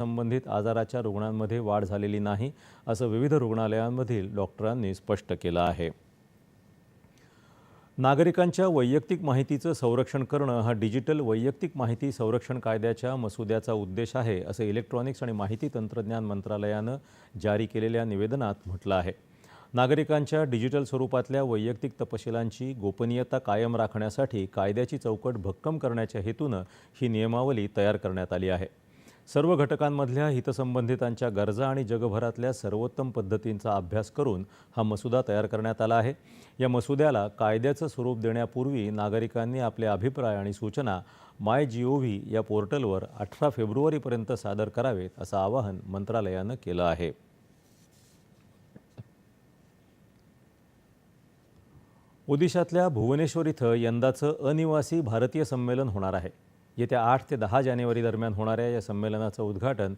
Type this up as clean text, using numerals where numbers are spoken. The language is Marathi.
संबंधित आजाराच्या रुग्णांमध्ये वाढ झालेली नाही, असं विविध रुग्णालयांमधील डॉक्टरांनी स्पष्ट केलं आहे. नागरिकांच्या वैयक्तिक माहितीचं संरक्षण करणं हा डिजिटल वैयक्तिक माहिती संरक्षण कायद्याच्या मसुद्याचा उद्देश आहे, असं इलेक्ट्रॉनिक्स आणि माहिती तंत्रज्ञान मंत्रालयानं जारी केलेल्या निवेदनात म्हटलं आहे. नागरिकांच्या डिजिटल स्वरूपातल्या वैयक्तिक तपशिलांची गोपनीयता कायम राखण्यासाठी कायद्याची चौकट भक्कम करण्याच्या हेतूनं ही नियमावली तयार करण्यात आली आहे. सर्व घटकांमधल्या हितसंबंधितांच्या गरजा आणि जगभरातल्या सर्वोत्तम पद्धतींचा अभ्यास करून हा मसुदा तयार करण्यात आला आहे. या मसुद्याला कायद्याचं स्वरूप देण्यापूर्वी नागरिकांनी आपले अभिप्राय आणि सूचना MyGov या पोर्टलवर 18 फेब्रुवारीपर्यंत सादर करावेत, असं आवाहन मंत्रालयानं केलं आहे. ओदिशातल्या भुवनेश्वर इथं यंदाचं अनिवासी भारतीय संमेलन होणार आहे. येत्या 8 ते 10 जानेवारी दरम्यान होणाऱ्या या संमेलनाचं उद्घाटन